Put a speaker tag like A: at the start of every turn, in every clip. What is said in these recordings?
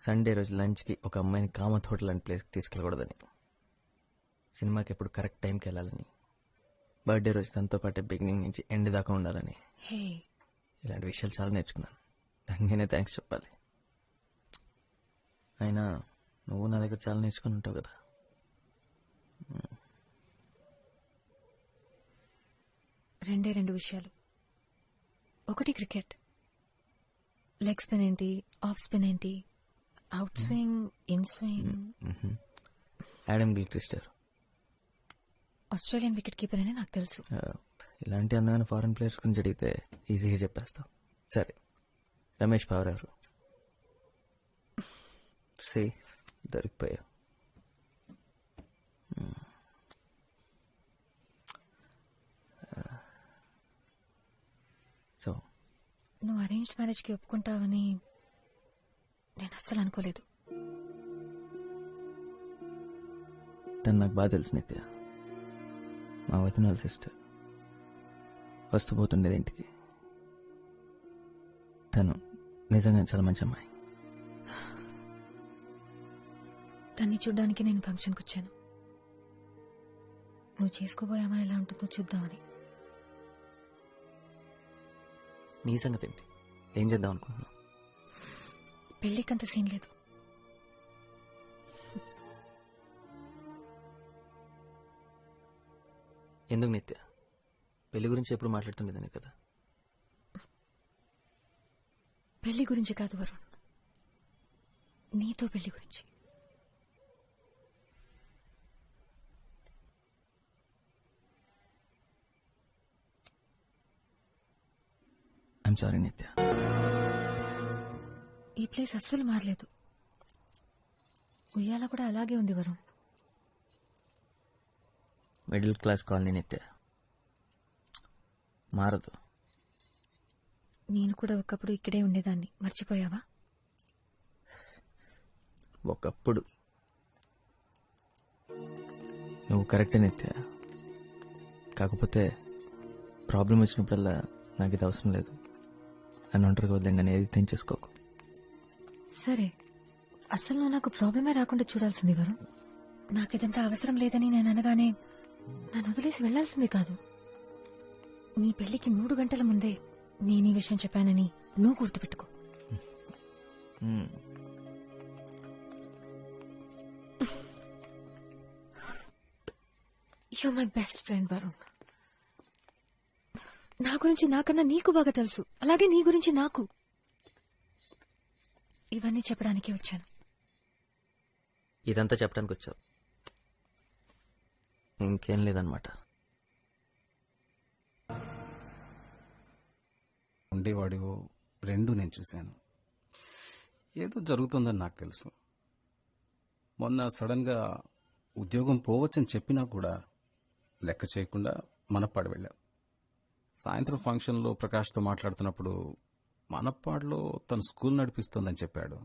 A: Sunday రోజు లంచ్కి ఒక అమ్మాయిని కామత్ హోటల్ లాంటి ప్లేస్కి తీసుకెళ్ళకూడదని, సినిమాకి ఎప్పుడు కరెక్ట్ టైంకి వెళ్ళాలని, బర్త్డే రోజు తనతో పాటే బిగినింగ్ నుంచి ఎండ్ దాకా ఉండాలని,
B: హే
A: ఇలాంటి విషయాలు చాలా నేర్చుకున్నాను. దానికి నేనే థ్యాంక్స్ చెప్పాలి. అయినా నువ్వు నా దగ్గర చాలా నేర్చుకుని ఉంటావు కదా.
B: రెండు విషయాలు. ఒకటి క్రికెట్. లెగ్ స్పిన్ ఏంటి, ఆఫ్ స్పిన్ ఏంటి, out swing, in swing.
A: Adam గిల్క్రిస్టర్
B: ఆస్ట్రేలియన్ వికెట్ కీపర్ అని నాకు తెలుసు.
A: ఇలాంటి అందమైన ఫారెన్ ప్లేయర్స్ గురించి అడిగితే ఈజీగా చెప్పేస్తాం. సరే, రమేష్ పవార్ ఎవరు? సే దొరికిపోయావు. సో
B: నువ్వు అరేంజ్డ్ మ్యారేజ్కి ఒప్పుకుంటావని నేను అస్సలు అనుకోలేదు.
A: తను నాకు బాగా తెలుసు నిత్య, మా వదిన వాళ్ళ సిస్టర్. వస్తూ పోతుండేది ఇంటికి. తను నిజంగా చాలా మంచి అమ్మాయి.
B: తన్ని చూడ్డానికి నేను ఫంక్షన్కి వచ్చాను. నువ్వు చేసుకోబోయే అమ్మాయి ఎలా ఉంటుందో చూద్దామని.
A: నీ సంగతి ఏంటి? ఏం చేద్దాం అనుకుంటున్నావు?
B: పెళ్ళికంత సీన్ లేదు.
A: ఎందుకు నిత్య? పెళ్లి గురించి ఎప్పుడు మాట్లాడుతుండేదాన్ని కదా.
B: పెళ్లి గురించి కాదు వరుణ్, నీతో పెళ్లి గురించి.
A: ఐఎమ్ సారీ నిత్య.
B: ఈ ప్లేస్ అస్సలు మారలేదు. ఉయ్యాల కూడా అలాగే ఉంది వరుణ్.
A: మిడిల్ క్లాస్ కాలనీ నిత్య, మారదు.
B: నేను కూడా ఒకప్పుడు ఇక్కడే ఉండేదాన్ని, మర్చిపోయావా?
A: ఒకప్పుడు నువ్వు కరెక్టే నిత్య. కాకపోతే ప్రాబ్లం వచ్చినప్పుడల్లా నాకు ఇది అవసరం లేదు, నన్ను ఒంటరిగా వద్దండి ఏది తెంచేసుకోకు.
B: సరే, అసలు నువ్వు నాకు ప్రాబ్లమే రాకుండా చూడాల్సింది వరుణ్. నాకిదంతా అవసరం లేదని నేను అనగానే నన్ను వదిలేసి వెళ్లాల్సింది కాదు. నీ పెళ్లికి 3 గంటల ముందే నేను ఈ విషయం చెప్పానని నువ్వు గుర్తుపెట్టుకో. You my best friend Varun. నా గురించి నాకన్నా నీకు బాగా తెలుసు, అలాగే నీ గురించి నాకు. ఇవన్నీ చెప్పడానికే వచ్చాను.
A: ఇదంతా చెప్పడానికి వచ్చావు, ఇంకేం లేదన్నమాట.
C: ఉండేవాడు రెండు నేను చూశాను. ఏదో జరుగుతుందని నాకు తెలుసు. మొన్న సడన్గా ఉద్యోగం పోవచ్చని చెప్పినా కూడా లెక్క చేయకుండా మనప్పాడు వెళ్ళాం. సాయంత్రం ఫంక్షన్లో ప్రకాష్తో మాట్లాడుతున్నప్పుడు మనప్పాడులో తను స్కూల్ నడిపిస్తోందని చెప్పాడు.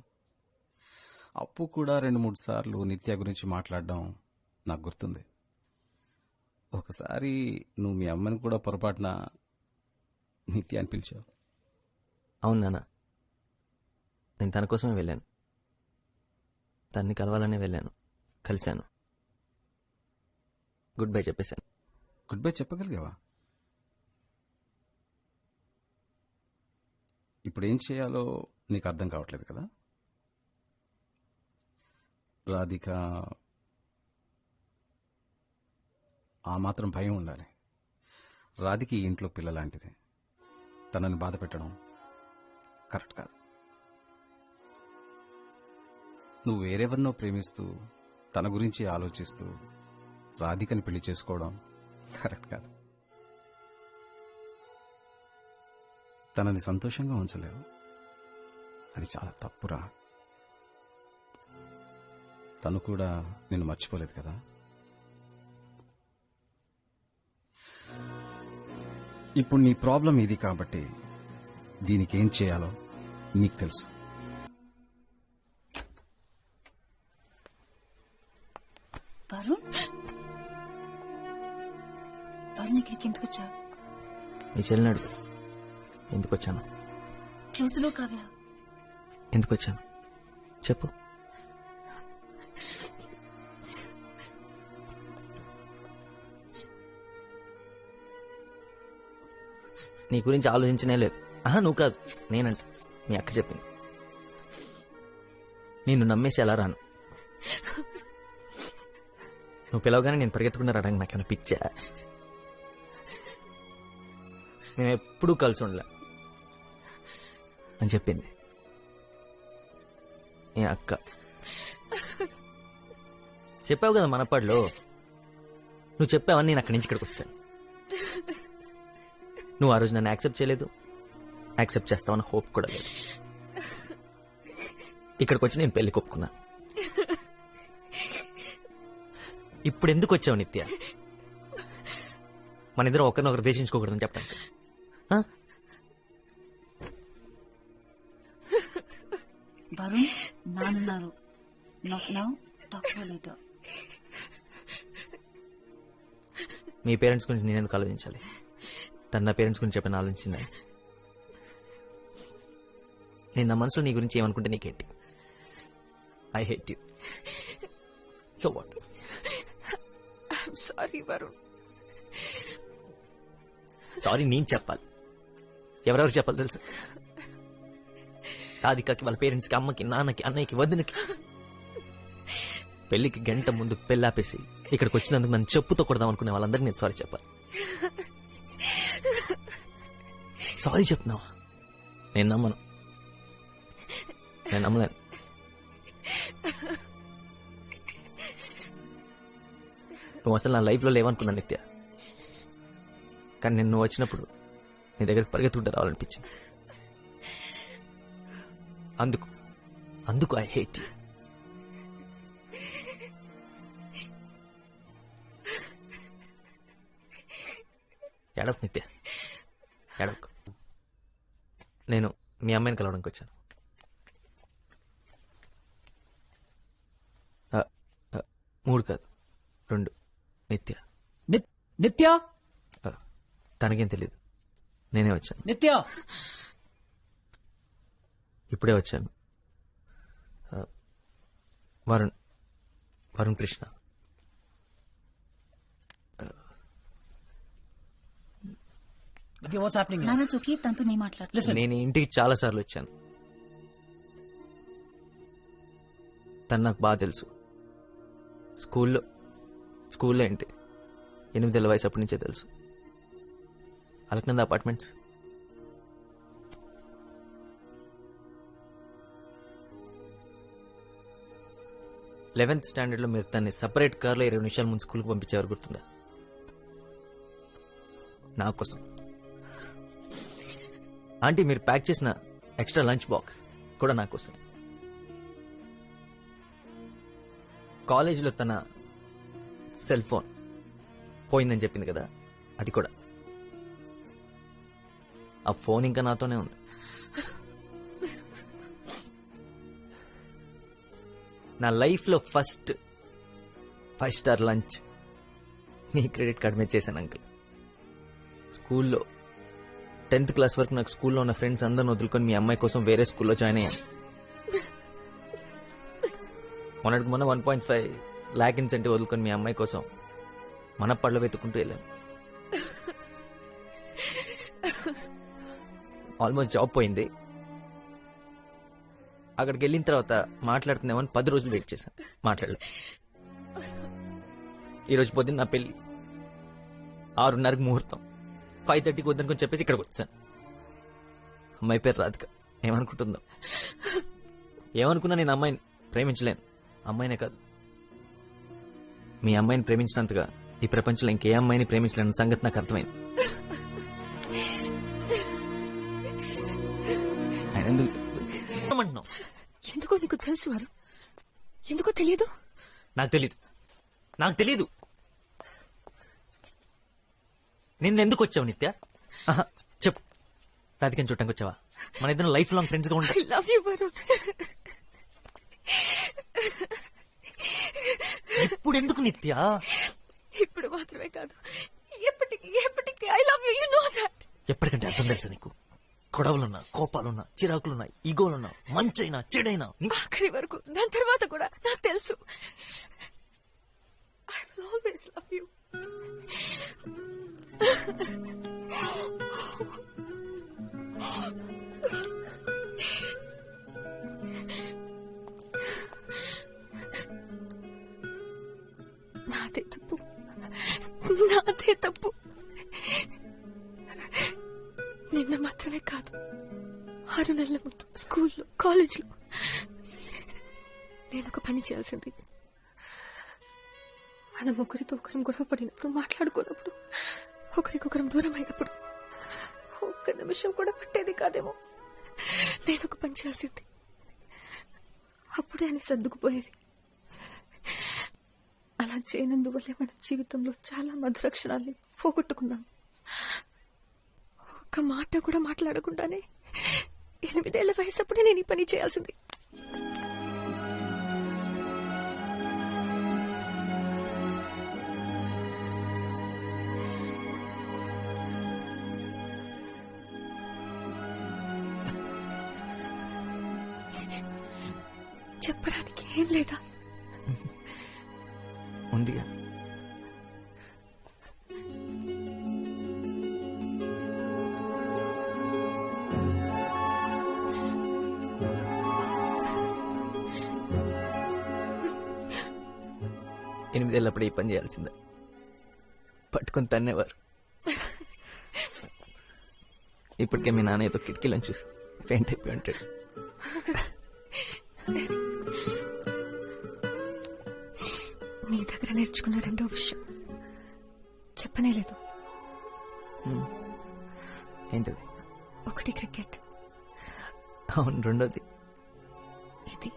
C: అప్పు కూడా 2-3 సార్లు నిత్య గురించి మాట్లాడడం నాకు గుర్తుంది. ఒకసారి నువ్వు మీ అమ్మని కూడా పొరపాటున నిత్య అని పిలిచావు.
A: అవును నాన్న, నేను తన కోసమే వెళ్ళాను. తన్ని కలవాలనే వెళ్ళాను, కలిశాను, గుడ్ బై చెప్పేశాను.
C: గుడ్ బై చెప్పగలిగావా? ఇప్పుడు ఏం చేయాలో నీకు అర్థం కావట్లేదు కదా. రాధిక, ఆ మాత్రం భయం ఉండాలి. రాధిక ఈ ఇంట్లో పిల్లలాంటిది. తనని బాధ పెట్టడం కరెక్ట్ కాదు. నువ్వు వేరెవరినో ప్రేమిస్తూ తన గురించి ఆలోచిస్తూ రాధికని పెళ్లి చేసుకోవడం కరెక్ట్ కాదు. తనని సంతోషంగా ఉంచలేవు, అది చాలా తప్పురా. తను కూడా నిన్ను మర్చిపోలేదు కదా. ఇప్పుడు నీ ప్రాబ్లం ఇది కాబట్టి దీనికి ఏం చేయాలో నీకు తెలుసు.
B: వరుణ్, వరుణ్ ఇక్కడికి ఎందుకు వచ్చావు?
A: నీ చెల్లిని అడుగు ఎందుకు వచ్చాను.
B: క్లోజ్లో కావ్య.
A: ఎందుకు వచ్చాను చెప్పు. నీ గురించి ఆలోచించనే లేదు. నువ్వు కాదు, నేనంట. మీ అక్క చెప్పింది. నిన్ను నమ్మేసి ఎలా రాను? నువ్వు పిలవగానే నేను పరిగెత్తుకున్న రావడానికి నాకేమైనా పిచ్చా? మేము ఎప్పుడూ కలిసి ఉండలే అని చెప్పింది ఏ అక్క. చెప్పావు కదా మనపాడులో. నువ్వు చెప్పావని నేను అక్కడి నుంచి ఇక్కడికి వచ్చాను. నువ్వు ఆ రోజు నన్ను యాక్సెప్ట్ చేయలేదు, యాక్సెప్ట్ చేస్తావని హోప్ కూడా లేదు. ఇక్కడికి వచ్చి నేను పెళ్లి కొప్పుకున్నా. ఇప్పుడు ఎందుకు వచ్చావు నిత్య? మన ఇద్దరం ఒకరినొకరు దేశించుకోకూడదని చెప్పడానికి.
D: వరుణ్ నానున్నారు.
A: మీ పేరెంట్స్ గురించి నేను ఎందుకు ఆలోచించాలి? తన నా పేరెంట్స్ గురించి చెప్పని ఆలోచించిందా? నేను నా మనసులో నీ గురించి ఏమనుకుంటే నీకేంటి? I hate you. So what?
B: Sorry Varun.
A: Sorry నేను చెప్పాలి. ఎవరెవరు చెప్పాలి తెలుసు? రాధికకి, వాళ్ళ పేరెంట్స్కి, అమ్మకి, నాన్నకి, అన్నయ్యకి, వదినకి. పెళ్లికి గంట ముందు పెళ్ళాపేసి ఇక్కడికి వచ్చినందుకు నన్ను చెప్పుతో కొడదాం అనుకునే వాళ్ళందరికీ నేను సారీ చెప్పాలి. సారీ చెప్తున్నావా? నేను నమ్మను. నేను నమ్మలేను. నువ్వు అసలు నా లైఫ్లో లేవనుకున్నా నిత్య. కానీ నేను నువ్వు వచ్చినప్పుడు నీ దగ్గరికి పరిగెత్తుకుంటూ రావాలనిపించింది. అందుకు ఐ హేట్ యూ. ఏడవకు నిత్య, ఏడవకు. నేను మీ అమ్మాయిని కలవడానికి వచ్చాను. 3 కాదు 2. నిత్య.
E: నిత్య
A: తనకేం తెలీదు, నేనే వచ్చాను.
E: నిత్య
A: ఇప్పుడే వచ్చాను. వరుణ్ కృష్ణ.
E: What's happening?
D: నాన్న చుకి తనతో నీ మాట్లాడు.
A: నేను ఇంటికి చాలా సార్లు వచ్చాను. తను నాకు బాగా తెలుసు. స్కూల్లో ఏంటి 8 ఏళ్ల వయసు అప్పటి నుంచే తెలుసు. అలకనంద అపార్ట్మెంట్స్. లెవెన్త్ స్టాండర్డ్ లో మీరు తన్ని సపరేట్ కార్లో 20 నిమిషాల ముందు స్కూల్కి పంపించేవారు, గుర్తుందా? నా కోసం. ఆంటీ మీరు ప్యాక్ చేసిన ఎక్స్ట్రా లంచ్ బాక్స్ కూడా నా కోసం. కాలేజీలో తన సెల్ ఫోన్ పోయిందని చెప్పింది కదా, అది కూడా. ఆ ఫోన్ ఇంకా నాతోనే ఉంది. నా లైఫ్లో ఫస్ట్ 5 స్టార్ లంచ్ మీ క్రెడిట్ కార్డ్ మీద చేశాను అంకుల్. స్కూల్లో 10th క్లాస్ వరకు నాకు స్కూల్లో ఉన్న ఫ్రెండ్స్ అందరిని వదులుకొని మీ అమ్మాయి కోసం వేరే స్కూల్లో జాయిన్ అయ్యాను. మొన్న 1.5 lakh ఇన్సెంటివ్ వదులుకొని మీ అమ్మాయి కోసం మన పళ్ళు వెతుకుంటూ వెళ్ళాను. ఆల్మోస్ట్ జాబ్ పోయింది. అక్కడికి వెళ్ళిన తర్వాత మాట్లాడుతున్నామని 10 రోజులు వెయిట్ చేశాను, మాట్లాడలేదు. ఈరోజు పొద్దున్న నా పెళ్లి, 6:30కి ముహూర్తం, 5:30కి వద్దనుకొని చెప్పేసి ఇక్కడికి వచ్చాను. అమ్మాయి పేరు రాధిక. ఏమనుకుంటుందో. ఏమనుకున్నా నేను అమ్మాయిని ప్రేమించలేను. అమ్మాయినే కాదు, మీ అమ్మాయిని ప్రేమించినంతగా ఈ ప్రపంచంలో ఇంకే అమ్మాయిని ప్రేమించలేని సంగతి నాకు అర్థమైంది.
B: ఎందుకో నీకు తెలుసు వారు, ఎందుకో తెలియదు.
A: నాకు తెలీదు. నిన్న ఎందుకు వచ్చావు నిత్య? చెప్పు. రాధికని చూడటానికి వచ్చావా? మన ఇద్దరు లైఫ్ లాంగ్ ఫ్రెండ్స్ గా ఉంటాం.
B: I love you, Varun.
A: ఇప్పుడు ఎందుకు నిత్య?
B: ఇప్పుడు మాత్రమే కాదు, ఎప్పటికీ I love you. You know that.
A: ఎప్పటికంటే అర్థం తెలుసా నీకు? గొడవలున్నా, కోపాలున్నా, చిరాకులున్నా, ఈగోలున్నా, మంచైనా చెడైనా
B: ఆఖరి వరకు దాని తర్వాత కూడా నాకు తెలుసు I will always love you. నాదే తప్పు, నాదే తప్పు. నిన్న మాత్రమే కాదు, 6 నెలల ముందు స్కూల్లో, కాలేజ్లో నేను ఒక పని చేయాల్సింది. మన ముగ్గురితో ఒకరం గొడవ పడినప్పుడు, మాట్లాడుకున్నప్పుడు, ఒకరికొకరం దూరం అయినప్పుడు ఒక్క నిమిషం కూడా పట్టేది కాదేమో. నేను ఒక పని చేయాల్సింది. అప్పుడే అని సర్దుకుపోయేది. అలా చేయనందువల్లే మన జీవితంలో చాలా మధుర క్షణాల్ని పోగొట్టుకున్నాం. ఒక్క మాట కూడా మాట్లాడకుండానే 8 ఏళ్ల వయసు అప్పుడే నేను ఈ పని చేయాల్సింది. చెప్పడానికి ఏం లేదా?
A: ఉందిగా. ఎనిమిదేళ్ళప్పుడు ఈ పని చేయాల్సిందే. పట్టుకొని తన్నేవారు. ఇప్పటికే మీ నాన్న ఏదో కిటికీలను చూసి పెయింట్ అయిపోయి ఉంటాడు.
B: నీ దగ్గర నేర్చుకున్న రెండో విషయం చెప్పనే లేదు.
A: ఏంటది?
B: ఒకటి క్రికెట్,
A: అవును. రెండోది
B: ఇది